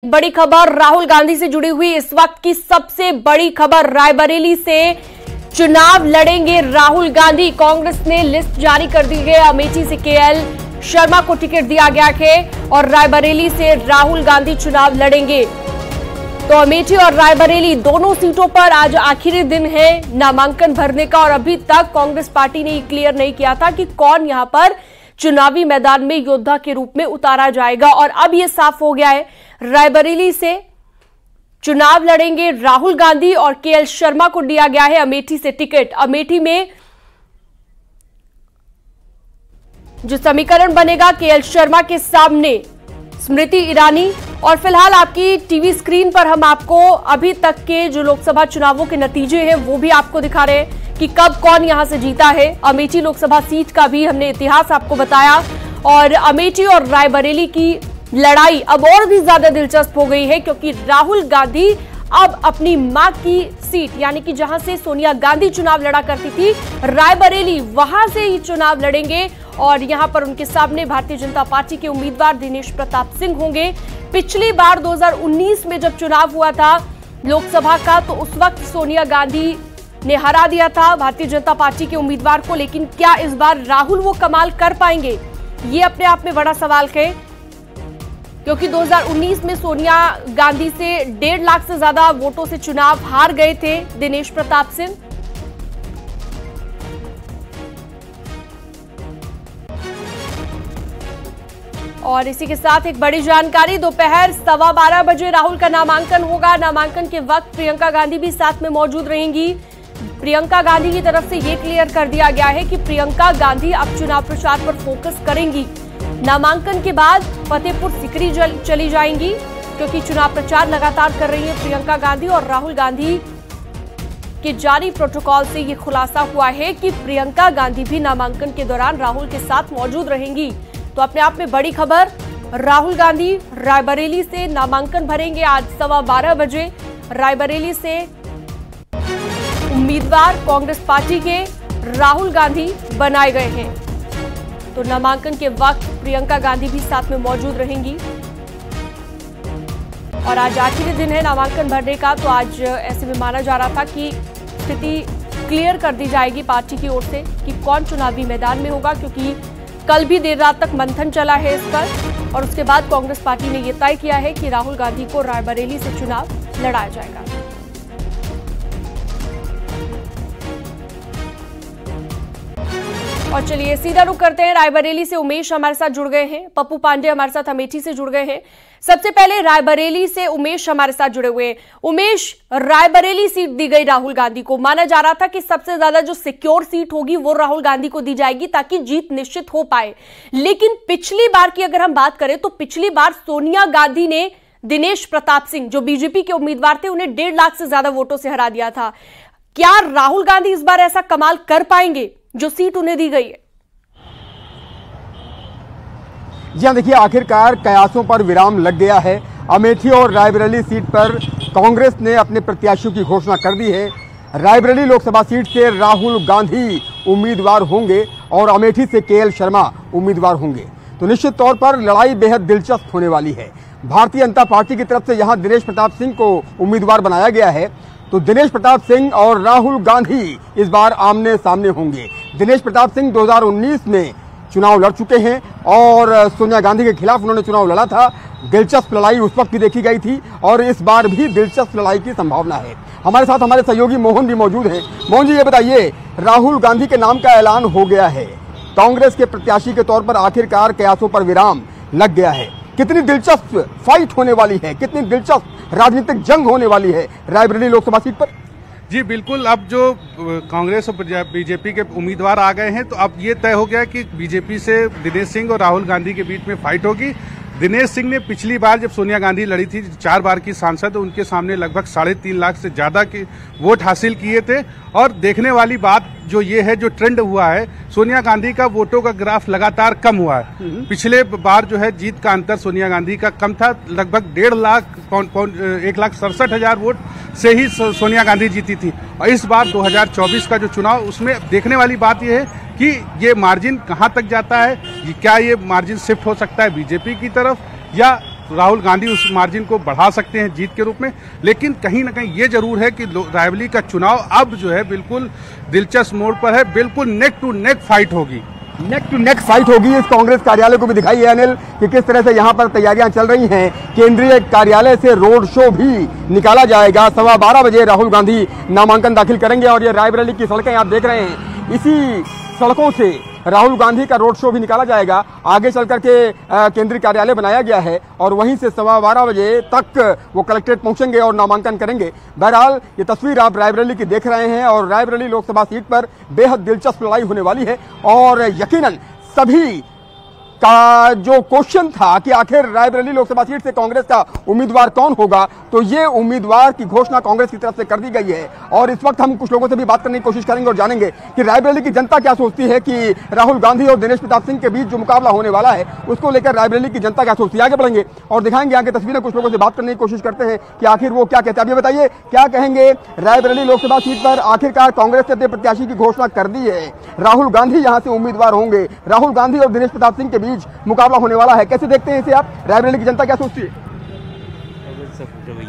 बड़ी खबर राहुल गांधी से जुड़ी हुई इस वक्त की सबसे बड़ी खबर रायबरेली से चुनाव लड़ेंगे राहुल गांधी। कांग्रेस ने लिस्ट जारी कर दी है। अमेठी से केएल शर्मा को टिकट दिया गया है और रायबरेली से राहुल गांधी चुनाव लड़ेंगे। तो अमेठी और रायबरेली दोनों सीटों पर आज आखिरी दिन है नामांकन भरने का और अभी तक कांग्रेस पार्टी ने क्लियर नहीं किया था कि कौन यहां पर चुनावी मैदान में योद्धा के रूप में उतारा जाएगा और अब यह साफ हो गया है। रायबरेली से चुनाव लड़ेंगे राहुल गांधी और केएल शर्मा को दिया गया है अमेठी से टिकट। अमेठी में जो समीकरण बनेगा केएल शर्मा के सामने स्मृति ईरानी। और फिलहाल आपकी टीवी स्क्रीन पर हम आपको अभी तक के जो लोकसभा चुनावों के नतीजे हैं वो भी आपको दिखा रहे हैं कि कब कौन यहां से जीता है। अमेठी लोकसभा सीट का भी हमने इतिहास आपको बताया और अमेठी और रायबरेली की लड़ाई अब और भी ज्यादा दिलचस्प हो गई है क्योंकि राहुल गांधी अब अपनी मां की सीट यानी कि जहां से सोनिया गांधी चुनाव लड़ा करती थी रायबरेली वहां से ही चुनाव लड़ेंगे और यहां पर उनके सामने भारतीय जनता पार्टी के उम्मीदवार दिनेश प्रताप सिंह होंगे। पिछली बार 2019 में जब चुनाव हुआ था लोकसभा का तो उस वक्त सोनिया गांधी ने हरा दिया था भारतीय जनता पार्टी के उम्मीदवार को, लेकिन क्या इस बार राहुल वो कमाल कर पाएंगे, ये अपने आप में बड़ा सवाल है क्योंकि 2019 में सोनिया गांधी से 1.5 लाख से ज्यादा वोटों से चुनाव हार गए थे दिनेश प्रताप सिंह। और इसी के साथ एक बड़ी जानकारी, दोपहर 12:15 बजे राहुल का नामांकन होगा। नामांकन के वक्त प्रियंका गांधी भी साथ में मौजूद रहेंगी। प्रियंका गांधी की तरफ से यह क्लियर कर दिया गया है कि प्रियंका गांधी अब चुनाव प्रचार पर फोकस करेंगी। नामांकन के बाद फतेहपुर सिकरी चली जाएंगी क्योंकि चुनाव प्रचार लगातार कर रही है प्रियंका गांधी और राहुल गांधी के जारी प्रोटोकॉल से यह खुलासा हुआ है कि प्रियंका गांधी भी नामांकन के दौरान राहुल के साथ मौजूद रहेंगी। तो अपने आप में बड़ी खबर, राहुल गांधी रायबरेली से नामांकन भरेंगे आज 12:15 बजे। रायबरेली से उम्मीदवार कांग्रेस पार्टी के राहुल गांधी बनाए गए हैं। तो नामांकन के वक्त प्रियंका गांधी भी साथ में मौजूद रहेंगी और आज आखिरी दिन है नामांकन भरने का। तो आज ऐसे में माना जा रहा था कि स्थिति क्लियर कर दी जाएगी पार्टी की ओर से कि कौन चुनावी मैदान में होगा क्योंकि कल भी देर रात तक मंथन चला है इस पर और उसके बाद कांग्रेस पार्टी ने यह तय किया है कि राहुल गांधी को रायबरेली से चुनाव लड़ाया जाएगा। और चलिए सीधा रुख करते हैं, रायबरेली से उमेश हमारे साथ जुड़ गए हैं, पप्पू पांडे हमारे साथ अमेठी से जुड़ गए हैं। सबसे पहले रायबरेली से उमेश हमारे साथ जुड़े हुए हैं। उमेश, रायबरेली सीट दी गई राहुल गांधी को, माना जा रहा था कि सबसे ज्यादा जो सिक्योर सीट होगी वो राहुल गांधी को दी जाएगी ताकि जीत निश्चित हो पाए, लेकिन पिछली बार की अगर हम बात करें तो पिछली बार सोनिया गांधी ने दिनेश प्रताप सिंह जो बीजेपी के उम्मीदवार थे उन्हें 1.5 लाख से ज्यादा वोटों से हरा दिया था। क्या राहुल गांधी इस बार ऐसा कमाल कर पाएंगे जो सीट उन्हें दी गई है? जी हाँ, देखिए आखिरकार कयासों पर विराम लग गया है। अमेठी और रायबरेली सीट पर कांग्रेस ने अपने प्रत्याशियों की घोषणा कर दी है। रायबरेली लोकसभा सीट से राहुल गांधी उम्मीदवार होंगे और अमेठी से केएल शर्मा उम्मीदवार होंगे। तो निश्चित तौर पर लड़ाई बेहद दिलचस्प होने वाली है। भारतीय जनता पार्टी की तरफ से यहाँ दिनेश प्रताप सिंह को उम्मीदवार बनाया गया है। तो दिनेश प्रताप सिंह और राहुल गांधी इस बार आमने सामने होंगे। दिनेश प्रताप सिंह 2019 में चुनाव लड़ चुके हैं और सोनिया गांधी के खिलाफ उन्होंने चुनाव लड़ा था। दिलचस्प लड़ाई उस वक्त भी देखी गई थी और इस बार भी दिलचस्प लड़ाई की संभावना है। हमारे साथ हमारे सहयोगी मोहन भी मौजूद हैं। मोहन जी, ये बताइए, राहुल गांधी के नाम का ऐलान हो गया है, कांग्रेस के प्रत्याशी के तौर पर आखिरकार कयासों पर विराम लग गया है। कितनी दिलचस्प फाइट होने वाली है, कितनी दिलचस्प राजनीतिक जंग होने वाली है रायबरेली लोकसभा सीट पर? जी बिल्कुल, अब जो कांग्रेस और बीजेपी के उम्मीदवार आ गए हैं तो अब ये तय हो गया कि बीजेपी से दिनेश सिंह और राहुल गांधी के बीच में फाइट होगी। दिनेश सिंह ने पिछली बार जब सोनिया गांधी लड़ी थी 4 बार की सांसद, उनके सामने लगभग 3.5 लाख से ज्यादा के वोट हासिल किए थे। और देखने वाली बात जो ये है, जो ट्रेंड हुआ है, सोनिया गांधी का वोटों का ग्राफ लगातार कम हुआ है। पिछले बार जो है जीत का अंतर सोनिया गांधी का कम था, लगभग 1,67,000 वोट से ही सोनिया गांधी जीती थी। और इस बार 2024 का जो चुनाव, उसमें देखने वाली बात यह है कि ये मार्जिन कहां तक जाता है, क्या ये मार्जिन शिफ्ट हो सकता है बीजेपी की तरफ या राहुल गांधी उस मार्जिन को बढ़ा सकते हैं जीत के रूप में। लेकिन कहीं ना कहीं ये जरूर है कि रायबरेली का चुनाव अब जो है बिल्कुल दिलचस्प मोड़ पर है, बिल्कुल नेक टू नेक फाइट होगी। नेक टू नेक फाइट होगी। इस कांग्रेस कार्यालय को भी दिखाई है अनिल कि किस तरह से यहाँ पर तैयारियां चल रही हैं। केंद्रीय कार्यालय से रोड शो भी निकाला जाएगा। 12:15 बजे राहुल गांधी नामांकन दाखिल करेंगे और ये रायबरेली की सड़कें आप देख रहे हैं, इसी सड़कों से राहुल गांधी का रोड शो भी निकाला जाएगा। आगे चल करके केंद्रीय कार्यालय बनाया गया है और वहीं से 12:15 बजे तक वो कलेक्ट्रेट पहुंचेंगे और नामांकन करेंगे। बहरहाल ये तस्वीर आप रायबरेली की देख रहे हैं और रायबरेली लोकसभा सीट पर बेहद दिलचस्प लड़ाई होने वाली है। और यकीनन सभी का जो क्वेश्चन था कि आखिर रायबरेली लोकसभा सीट से कांग्रेस का उम्मीदवार कौन होगा, तो ये उम्मीदवार की घोषणा कांग्रेस की तरफ से कर दी गई है। और इस वक्त हम कुछ लोगों से भी बात करने की कोशिश करेंगे और जानेंगे कि रायबरेली की जनता क्या सोचती है कि राहुल गांधी और दिनेश प्रताप सिंह के बीच जो मुकाबला होने वाला है उसको लेकर रायबरेली की जनता क्या सोचती है। आगे बढ़ेंगे और दिखाएंगे आगे तस्वीरें, कुछ लोगों से बात करने की कोशिश करते हैं कि आखिर वो क्या कहते हैं। अब ये बताइए क्या कहेंगे, रायबरेली लोकसभा सीट पर आखिरकार कांग्रेस ने अपने प्रत्याशी की घोषणा कर दी है, राहुल गांधी यहां से उम्मीदवार होंगे, राहुल गांधी और दिनेश प्रताप सिंह के बीच मुकाबला होने वाला है। कैसे देखते हैं इसे आप, रायबरेली की जनता क्या सोचती है,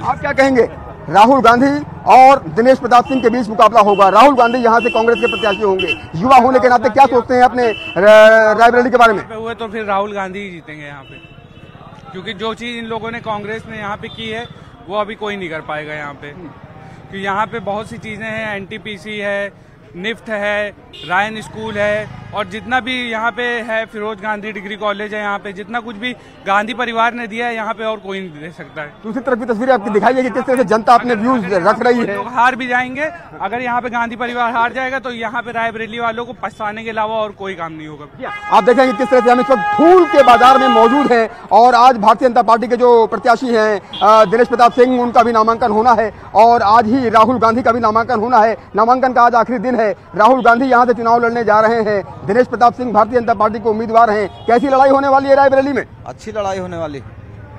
आप क्या कहेंगे? राहुल गांधी और दिनेश प्रताप सिंह के बीच मुकाबला होगा, राहुल गांधी यहां से कांग्रेस के प्रत्याशी होंगे। युवा होने के नाते क्या सोचते हैं अपने रायबरेली के बारे में? हुए तो फिर राहुल गांधी ही जीतेंगे यहाँ पे, क्योंकि जो चीज इन लोगों ने कांग्रेस ने यहाँ पे की है वो अभी कोई नहीं कर पाएगा यहाँ पे। क्योंकि यहाँ पे बहुत सी चीजें हैं, एनटीपीसी है, निफ्ट है, रायन स्कूल है और जितना भी यहाँ पे है फिरोज गांधी डिग्री कॉलेज है, यहाँ पे जितना कुछ भी गांधी परिवार ने दिया है यहाँ पे और कोई नहीं दे सकता है। दूसरी तरफ की तस्वीर आपकी दिखाई है कि किस तरह से जनता अपने व्यूज रख रही है। लोग हार भी जाएंगे, अगर यहाँ पे गांधी परिवार हार जाएगा तो यहाँ पे रायबरेली वालों को पछताने के अलावा और कोई काम नहीं होगा। आप देखेंगे किस तरह से हम इस वक्त फूल के बाजार में मौजूद हैं और आज भारतीय जनता पार्टी के जो प्रत्याशी हैं दिनेश प्रताप सिंह, उनका भी नामांकन होना है और आज ही राहुल गांधी का भी नामांकन होना है। नामांकन का आज आखिरी दिन है। राहुल गांधी यहाँ से चुनाव लड़ने जा रहे हैं, दिनेश प्रताप सिंह भारतीय जनता पार्टी के उम्मीदवार हैं। कैसी लड़ाई होने वाली है रायबरेली में? अच्छी लड़ाई होने वाली।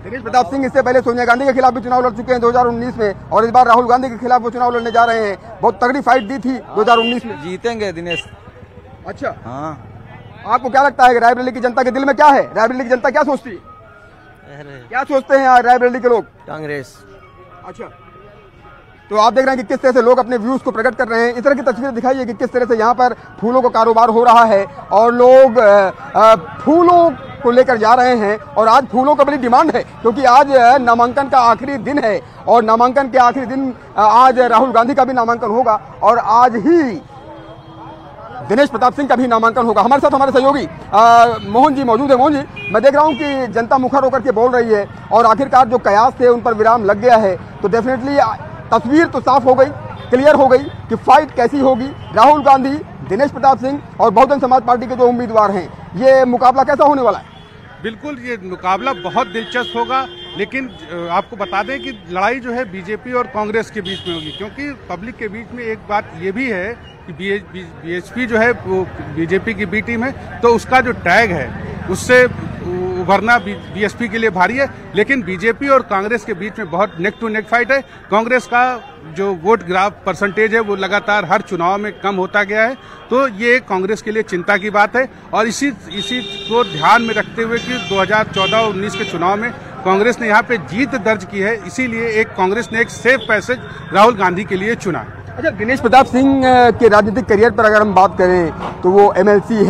दिनेश प्रताप सिंह इससे पहले सोनिया गांधी के खिलाफ भी चुनाव लड़ चुके हैं 2019 में और इस बार राहुल गांधी के खिलाफ वो चुनाव लड़ने जा रहे हैं। बहुत तगड़ी फाइट दी थी 2019 में। जीतेंगे दिनेश। अच्छा, हाँ। आपको क्या लगता है कि रायबरेली की जनता के दिल में क्या है? रायबरेली की जनता क्या सोचती है, क्या सोचते हैं रायबरेली के लोग? कांग्रेस। अच्छा, तो आप देख रहे हैं कि किस तरह से लोग अपने व्यूज को प्रकट कर रहे हैं। इस तरह की तस्वीर दिखाइए कि किस तरह से यहाँ पर फूलों का कारोबार हो रहा है और लोग फूलों को लेकर जा रहे हैं। और आज फूलों का बड़ी डिमांड है क्योंकि आज नामांकन का आखिरी दिन है और नामांकन के आखिरी दिन आज राहुल गांधी का भी नामांकन होगा और आज ही दिनेश प्रताप सिंह का भी नामांकन होगा। हमारे साथ हमारे सहयोगी मोहन जी मौजूद है। मोहन जी, मैं देख रहा हूं कि जनता मुखर होकर के बोल रही है और आखिरकार जो कयास थे उन पर विराम लग गया है, तो डेफिनेटली तस्वीर तो साफ हो गई, क्लियर हो गई कि फाइट कैसी होगी। राहुल गांधी, दिनेश प्रताप सिंह और बहुजन समाज पार्टी के जो उम्मीदवार हैं, ये मुकाबला कैसा होने वाला है? बिल्कुल, ये मुकाबला बहुत दिलचस्प होगा। लेकिन आपको बता दें कि लड़ाई जो है बीजेपी और कांग्रेस के बीच में होगी, क्योंकि पब्लिक के बीच में एक बात ये भी है कि बीएसपी जो है वो बीजेपी की बी टीम है, तो उसका जो टैग है उससे उभरना बीएसपी के लिए भारी है। लेकिन बीजेपी और कांग्रेस के बीच में बहुत नेक टू नेक फाइट है। कांग्रेस का जो वोट ग्राफ परसेंटेज है वो लगातार हर चुनाव में कम होता गया है, तो ये कांग्रेस के लिए चिंता की बात है। और इसी को ध्यान में रखते हुए कि 2014-19 के चुनाव में कांग्रेस ने यहाँ पे जीत दर्ज की है, इसीलिए कांग्रेस ने एक सेफ पैसेज राहुल गांधी के लिए चुना। अच्छा, दिनेश प्रताप सिंह के राजनीतिक करियर पर अगर हम बात करें तो वो एमएलसी हैं।